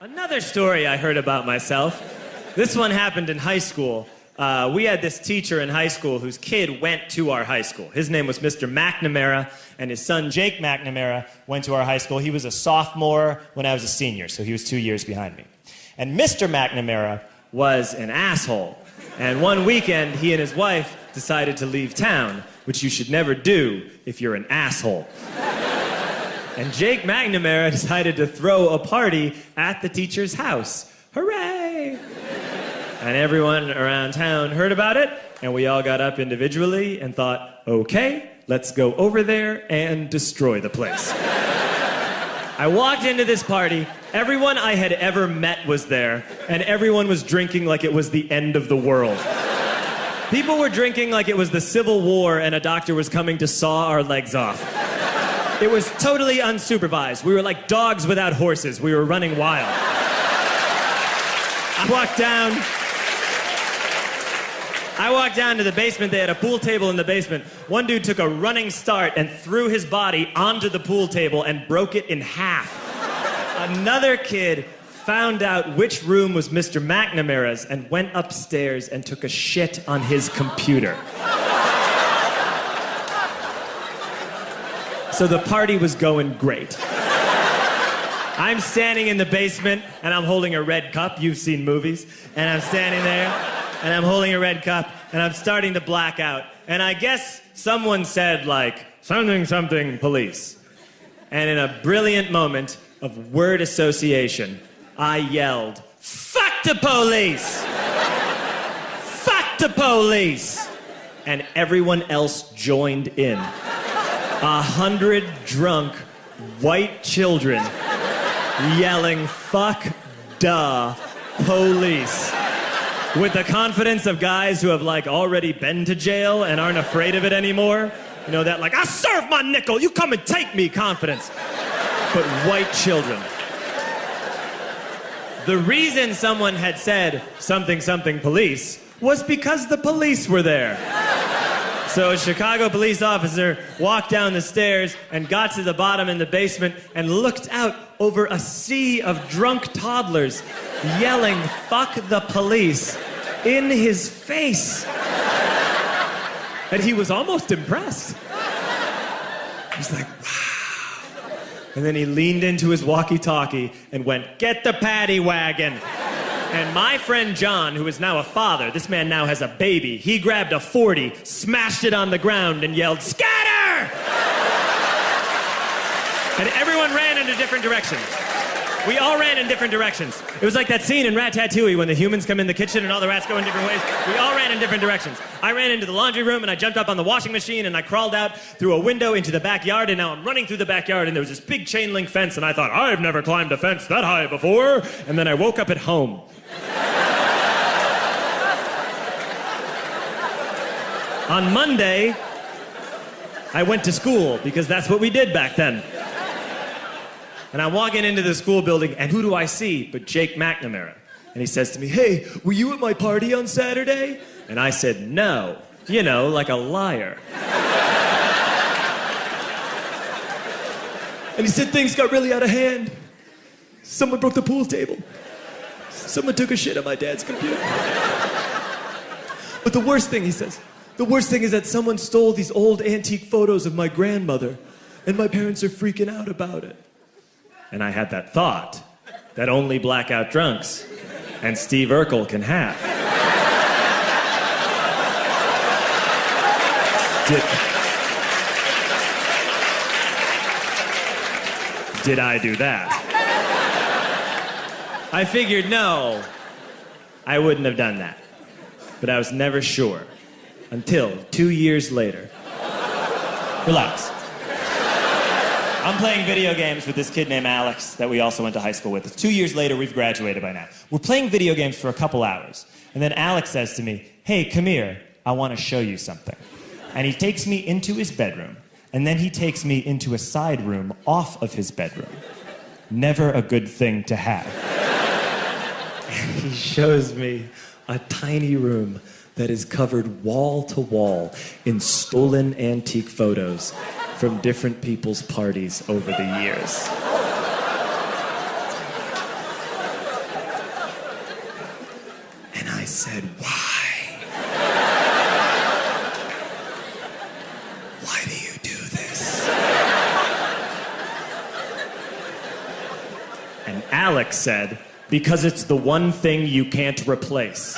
Another story I heard about myself. This one happened in high school. We had this teacher in high school whose kid went to our high school. His name was Mr. McNamara, and his son Jake McNamara went to our high school. He was a sophomore when I was a senior, so he was 2 years behind me. And Mr. McNamara was an asshole. And one weekend, he and his wife decided to leave town, which you should never do if you're an asshole. And Jake McNamara decided to throw a party at the teacher's house. Hooray! And everyone around town heard about it, and we all got up individually and thought, okay, let's go over there and destroy the place. I walked into this party, everyone I had ever met was there, and everyone was drinking like it was the end of the world. People were drinking like it was the Civil War and a doctor was coming to saw our legs off. It was totally unsupervised. We were like dogs without horses. We were running wild. I walked down to the basement. They had a pool table in the basement. One dude took a running start and threw his body onto the pool table and broke it in half. Another kid found out which room was Mr. McNamara's and went upstairs and took a shit on his computer. So the party was going great. I'm standing in the basement, and I'm holding a red cup. You've seen movies. And I'm standing there, and I'm holding a red cup, and I'm starting to black out. And I guess someone said, like, something, something, police. And in a brilliant moment of word association, I yelled, fuck the police! Fuck the police! And everyone else joined in. 100 drunk white children yelling, fuck duh, police. With the confidence of guys who have like already been to jail and aren't afraid of it anymore. You know, that like, I serve my nickel, you come and take me confidence. But white children. The reason someone had said something, something, police was because the police were there. So a Chicago police officer walked down the stairs and got to the bottom in the basement and looked out over a sea of drunk toddlers yelling, fuck the police, in his face. And he was almost impressed. He was like, wow. And then he leaned into his walkie-talkie and went, get the paddy wagon. And my friend John, who is now a father, this man now has a baby, he grabbed a 40, smashed it on the ground, and yelled, scatter! And everyone ran in a different direction. We all ran in different directions. It was like that scene in Ratatouille when the humans come in the kitchen and all the rats go in different ways. We all ran in different directions. I ran into the laundry room, and I jumped up on the washing machine, and I crawled out through a window into the backyard, and now I'm running through the backyard, and there was this big chain link fence, and I thought, I've never climbed a fence that high before. And then I woke up at home. On Monday, I went to school because that's what we did back then. And I'm walking into the school building, and who do I see but Jake McNamara? And he says to me, hey, were you at my party on Saturday? And I said, no. You know, like a liar. And he said, things got really out of hand. Someone broke the pool table. Someone took a shit on my dad's computer. But the worst thing, he says, the worst thing is that someone stole these old antique photos of my grandmother, and my parents are freaking out about it. And I had that thought that only blackout drunks and Steve Urkel can have. Did I do that? I figured, no, I wouldn't have done that. But I was never sure. Until 2 years later. Relax. I'm playing video games with this kid named Alex that we also went to high school with. 2 years later, we've graduated by now. We're playing video games for a couple hours. And then Alex says to me, hey, come here, I want to show you something. And he takes me into his bedroom. And then he takes me into a side room off of his bedroom. Never a good thing to have. And he shows me a tiny room that is covered wall to wall in stolen antique photos from different people's parties over the years. said, "Why? Why do you do this?" And Alex said, "Because it's the one thing you can't replace."